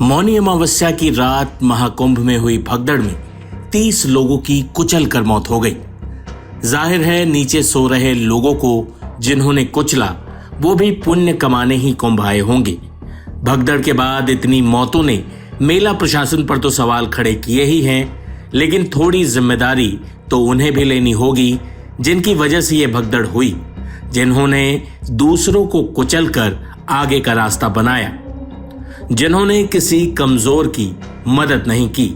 मौनी अमावस्या की रात महाकुंभ में हुई भगदड़ में 30 लोगों की कुचल कर मौत हो गई। जाहिर है नीचे सो रहे लोगों को जिन्होंने कुचला वो भी पुण्य कमाने ही कुंभ आए होंगे। भगदड़ के बाद इतनी मौतों ने मेला प्रशासन पर तो सवाल खड़े किए ही हैं, लेकिन थोड़ी जिम्मेदारी तो उन्हें भी लेनी होगी जिनकी वजह से ये भगदड़ हुई, जिन्होंने दूसरों को कुचलकर आगे का रास्ता बनाया, जिन्होंने किसी कमजोर की मदद नहीं की।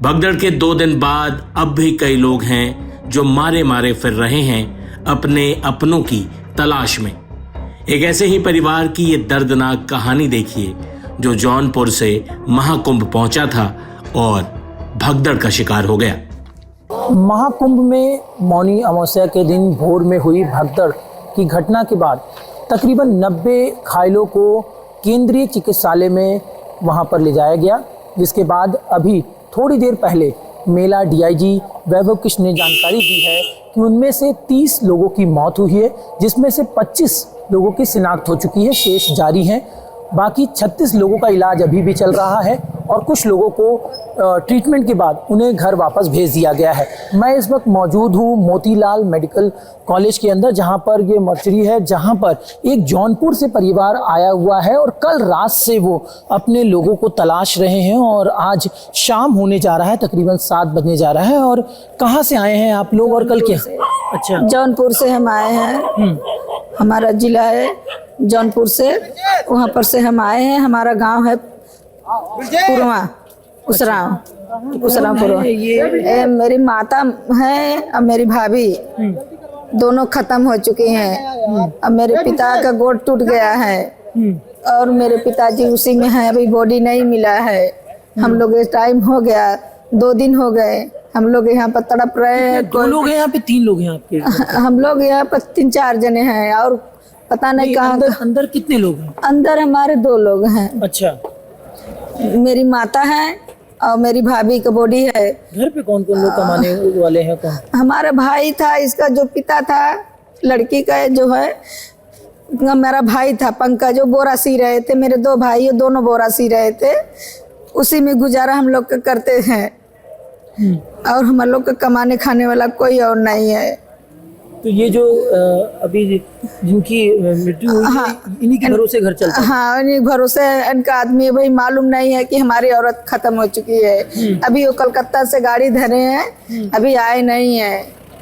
भगदड़ के 2 दिन बाद अब भी कई लोग हैं जो मारे मारे फिर रहे हैं अपने अपनों की तलाश में। एक ऐसे ही परिवार की ये दर्दनाक कहानी देखिए जो जौनपुर से महाकुंभ पहुंचा था और भगदड़ का शिकार हो गया। महाकुंभ में मौनी अमावस्या के दिन भोर में हुई भगदड़ की घटना के बाद तकरीबन 90 घायलों को केंद्रीय चिकित्सालय में वहां पर ले जाया गया, जिसके बाद अभी थोड़ी देर पहले मेला डीआईजी वैभव कृष्ण ने जानकारी दी है कि उनमें से 30 लोगों की मौत हुई है, जिसमें से 25 लोगों की शिनाख्त हो चुकी है, शेष जारी हैं। बाकी 36 लोगों का इलाज अभी भी चल रहा है और कुछ लोगों को ट्रीटमेंट के बाद उन्हें घर वापस भेज दिया गया है। मैं इस वक्त मौजूद हूँ मोतीलाल मेडिकल कॉलेज के अंदर, जहाँ पर ये मर्चरी है, जहाँ पर एक जौनपुर से परिवार आया हुआ है और कल रात से वो अपने लोगों को तलाश रहे हैं और आज शाम होने जा रहा है, तकरीबन 7 बजने जा रहा है। और कहाँ से आए हैं आप लोग और कल क्या? अच्छा, जौनपुर से हम आए हैं। हमारा जिला है जौनपुर से, वहाँ पर से हम आए हैं। हमारा गांव है पुरवा उसरा पुरवा। मेरी माता है और मेरी भाभी दोनों खत्म हो चुकी हैं। अब मेरे पिता का गोड़ टूट गया है और मेरे पिताजी उसी में है, अभी बॉडी नहीं मिला है। हम लोग टाइम हो गया, 2 दिन हो गए, हम लोग यहाँ पर तड़प रहे हैं। 2 लोग हैं यहाँ पे, 3 लोग हैं आपके? हम लोग यहाँ पर 3-4 जने हैं और पता नहीं कहाँ। अंदर कितने लोग हैं? अंदर हमारे 2 लोग हैं। अच्छा, मेरी माता है और मेरी भाभी का बॉडी है। घर पे कौन कौन लोग कमाने वाले हैं? कौन? हमारा भाई था, इसका जो पिता था लड़की का जो है, मेरा भाई था पंकज, जो बोरा सी रहे थे। मेरे 2 भाई दोनों बोरा सी रहे थे, उसी में गुजारा हम लोग का करते हैं और हम लोग का कमाने खाने वाला कोई और नहीं है। तो ये जो अभी जिनकी मृत्यु हुई है, इन्हीं के भरोसे घर चलता है? हाँ, इन्हीं भरोसे। इनका आदमी भाई मालूम नहीं है कि हमारी औरत खत्म हो चुकी है। अभी वो कलकत्ता से गाड़ी धरे हैं, अभी आए नहीं है।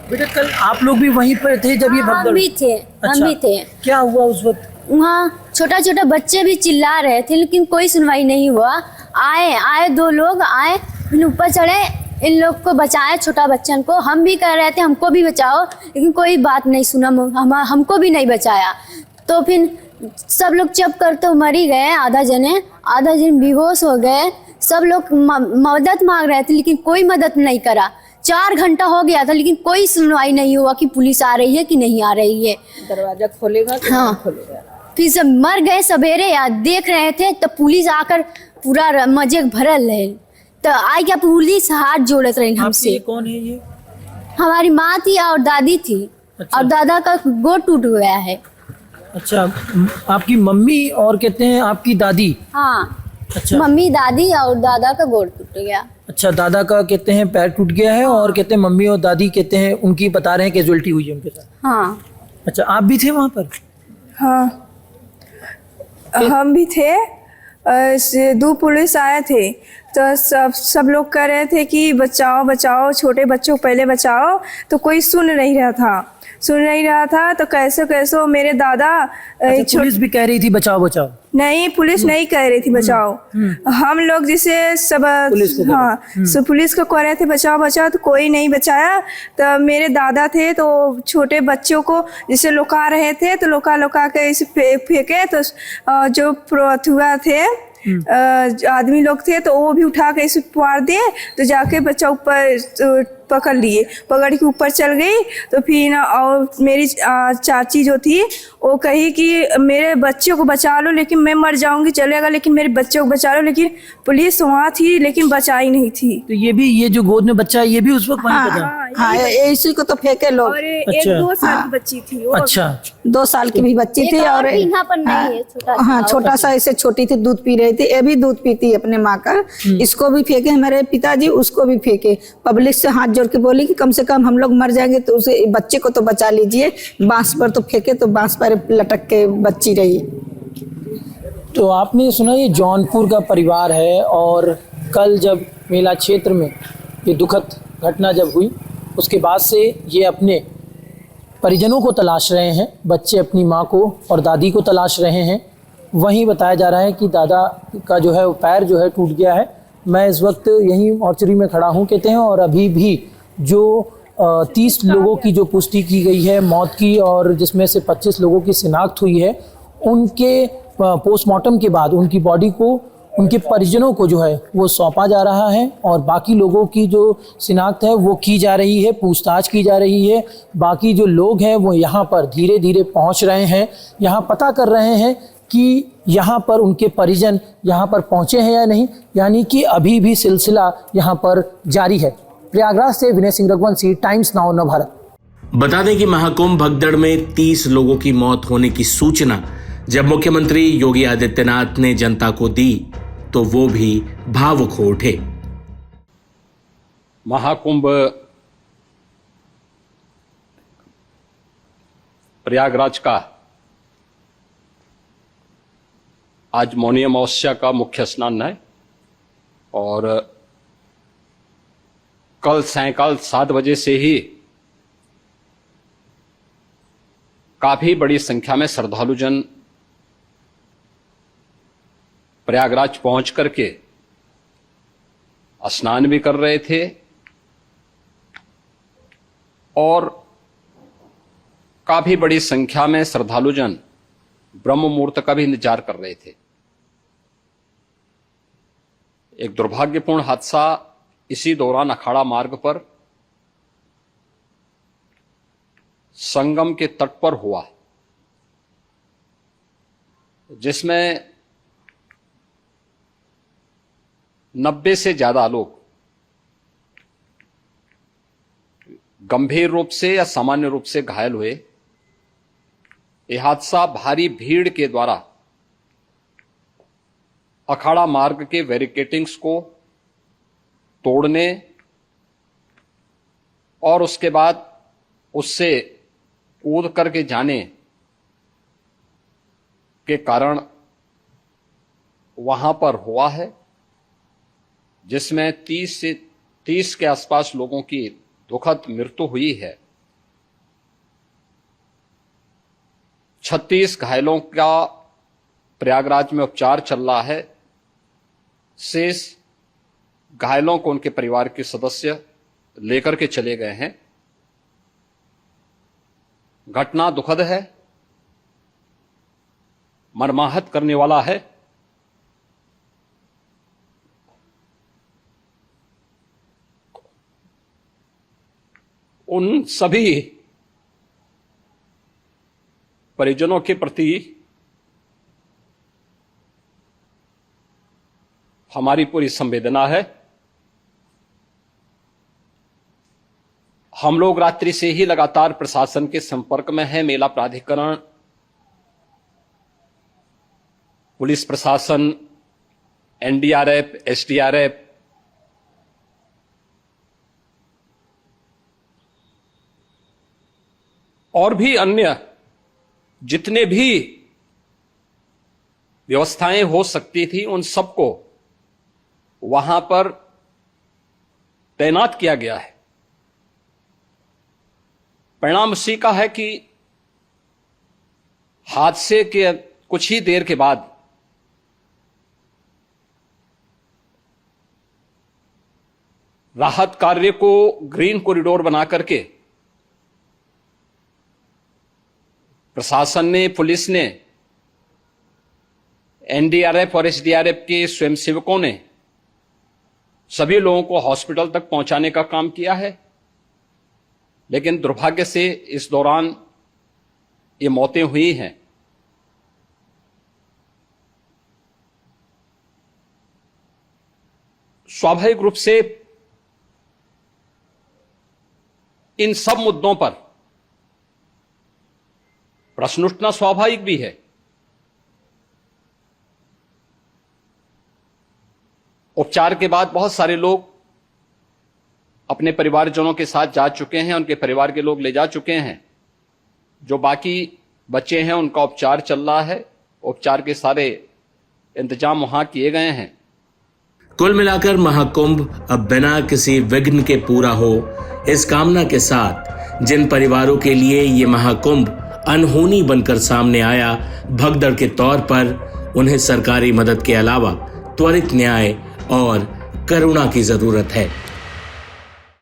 बेटा, कल आप लोग भी वहीं पर थे जब ये भगदड़? हम भी थे। अच्छा, हम भी थे। क्या हुआ उस वक्त? वहाँ छोटा छोटा बच्चे भी चिल्ला रहे थे, लेकिन कोई सुनवाई नहीं हुआ। आए 2 लोग आए, फिर ऊपर चढ़े, इन लोग को बचाए, छोटा बच्चन को। हम भी कह रहे थे हमको भी बचाओ, लेकिन कोई बात नहीं सुना, हमको भी नहीं बचाया। तो फिर सब लोग चुप कर तो मर ही गए। आधा जन बेहोश हो गए। सब लोग मदद मांग रहे थे, लेकिन कोई मदद नहीं करा। 4 घंटा हो गया था, लेकिन कोई सुनवाई नहीं हुआ कि पुलिस आ रही है कि नहीं आ रही है। दरवाजा खोलेगा तो हाँ, खोलेगा। फिर सब मर गए सवेरे, यार देख रहे थे तो पुलिस आकर पूरा मजे भरल है। तो आई क्या पुलिस हाथ जोड़त रही हमसे। ये कौन है ये? हमारी माँ थी और दादी थी। अच्छा। और दादा का गोड़ टूट गया है। अच्छा, आपकी मम्मी और कहते हैं आपकी दादी? हाँ। अच्छा, मम्मी, दादी और दादा का गोड़ टूट गया। अच्छा, दादा का कहते हैं पैर टूट गया है। हाँ। और कहते हैं मम्मी और दादी कहते हैं उनकी बता रहे हैं कैजुअल्टी हुई है उनके साथ। हाँ। अच्छा, आप भी थे वहाँ पर? हाँ, हम भी थे। 2 पुलिस आए थे तो सब लोग कह रहे थे कि बचाओ बचाओ, छोटे बच्चों को पहले बचाओ। तो कोई सुन नहीं रहा था। तो कैसे मेरे दादा। अच्छा, पुलिस भी कह रही थी बचाओ बचाओ? नहीं, पुलिस नहीं कह रही थी बचाओ। हम लोग जिसे सब पुलिस को कह रहे थे बचाओ बचाओ, तो कोई नहीं बचाया। तो मेरे दादा थे तो छोटे बच्चों को जिसे लुका रहे थे, तो लुका के इसे फेंके। तो जो प्रोथुआ थे आदमी लोग थे तो वो भी उठा के इसे मार दिए। तो जाके बच्चा ऊपर पकड़ लिए, पकड़ के ऊपर चल गई। तो फिर और मेरी चाची जो थी वो कही कि मेरे बच्चे को बचा लो, लेकिन मैं मर जाऊंगी चलेगा, लेकिन मेरे बच्चे को बचा लो। लेकिन पुलिस वहाँ थी लेकिन बचाई नहीं थी। तो ये जो गोद में बच्चा है ये भी उस वक्त वहीं पे था? हाँ, इसी को तो फेंके लोग। और एक अच्छा। 2 साल की बच्ची थी वो। अच्छा, 2 साल की भी बच्ची थी और यहाँ पर नहीं है, छोटा हाँ छोटा सा ऐसे छोटी थी, दूध पी रही थी। ये भी दूध पीती है अपने माँ का। इसको भी फेंके हमारे पिताजी, उसको भी फेंके। पब्लिक से हाथ जोड़ के बोली कि कम से कम हम लोग मर जाएंगे तो उसे बच्चे को तो बचा लीजिए। बांस पर तो फेंके तो बांस पर लटक के बच्ची रही। तो आपने सुना ये जौनपुर का परिवार है और कल जब मेला क्षेत्र में ये दुखद घटना जब हुई उसके बाद से ये अपने परिजनों को तलाश रहे हैं। बच्चे अपनी माँ को और दादी को तलाश रहे हैं। वहीं बताया जा रहा है कि दादा का जो है वो पैर जो है टूट गया है। मैं इस वक्त यहीं मॉर्चरी में खड़ा हूँ कहते हैं, और अभी भी जो 30 लोगों की जो पुष्टि की गई है मौत की, और जिसमें से 25 लोगों की शिनाख्त हुई है, उनके पोस्टमार्टम के बाद उनकी बॉडी को उनके परिजनों को जो है वो सौंपा जा रहा है, और बाकी लोगों की जो शिनाख्त है वो की जा रही है, पूछताछ की जा रही है। बाकी जो लोग हैं वो यहाँ पर धीरे धीरे पहुँच रहे हैं, यहाँ पता कर रहे हैं कि यहाँ पर उनके परिजन यहाँ पर पहुँचे हैं या नहीं, यानी कि अभी भी सिलसिला यहाँ पर जारी है। प्रयागराज से विनय सिंह रघुवंशी, टाइम्स नाउ नवभारत। बता दें कि महाकुंभ भगदड़ में 30 लोगों की मौत होने की सूचना जब मुख्यमंत्री योगी आदित्यनाथ ने जनता को दी तो वो भी भावुक हो उठे। महाकुंभ प्रयागराज का आज मौनी अमावस्या का मुख्य स्नान है, और कल सायंकाल 7 बजे से ही काफी बड़ी संख्या में श्रद्धालुजन प्रयागराज पहुंच करके स्नान भी कर रहे थे और काफी बड़ी संख्या में श्रद्धालुजन ब्रह्म मुहूर्त का भी इंतजार कर रहे थे। एक दुर्भाग्यपूर्ण हादसा इसी दौरान अखाड़ा मार्ग पर संगम के तट पर हुआ, जिसमें 90 से ज्यादा लोग गंभीर रूप से या सामान्य रूप से घायल हुए। यह हादसा भारी भीड़ के द्वारा अखाड़ा मार्ग के बैरिकेडिंग्स को तोड़ने और उसके बाद उससे कूद करके जाने के कारण वहां पर हुआ है, जिसमें 30 के आसपास लोगों की दुखद मृत्यु हुई है। 36 घायलों का प्रयागराज में उपचार चल रहा है। शेष घायलों को उनके परिवार के सदस्य लेकर के चले गए हैं। घटना दुखद है, मर्माहत करने वाला है। उन सभी परिजनों के प्रति हमारी पूरी संवेदना है। हम लोग रात्रि से ही लगातार प्रशासन के संपर्क में हैं। मेला प्राधिकरण, पुलिस प्रशासन, एनडीआरएफ, एसडीआरएफ, और भी अन्य जितने भी व्यवस्थाएं हो सकती थी उन सबको वहां पर तैनात किया गया है। परिणाम उसी का है कि हादसे के कुछ ही देर के बाद राहत कार्य को ग्रीन कॉरिडोर बना करके प्रशासन ने, पुलिस ने, एनडीआरएफ और एसडीआरएफ के स्वयंसेवकों ने सभी लोगों को हॉस्पिटल तक पहुंचाने का काम किया है। लेकिन दुर्भाग्य से इस दौरान ये मौतें हुई हैं। स्वाभाविक रूप से इन सब मुद्दों पर प्रश्न उठना स्वाभाविक भी है। उपचार के बाद बहुत सारे लोग अपने परिवारजनों के साथ जा चुके हैं, उनके परिवार के लोग ले जा चुके हैं। जो बाकी बच्चे हैं उनका उपचार चल रहा है, उपचार के सारे इंतजाम वहां किए गए हैं। कुल मिलाकर महाकुंभ अब बिना किसी विघ्न के पूरा हो, इस कामना के साथ जिन परिवारों के लिए ये महाकुंभ अनहोनी बनकर सामने आया, भगदड़ के तौर पर उन्हें सरकारी मदद के अलावा त्वरित न्याय और करुणा की जरूरत है।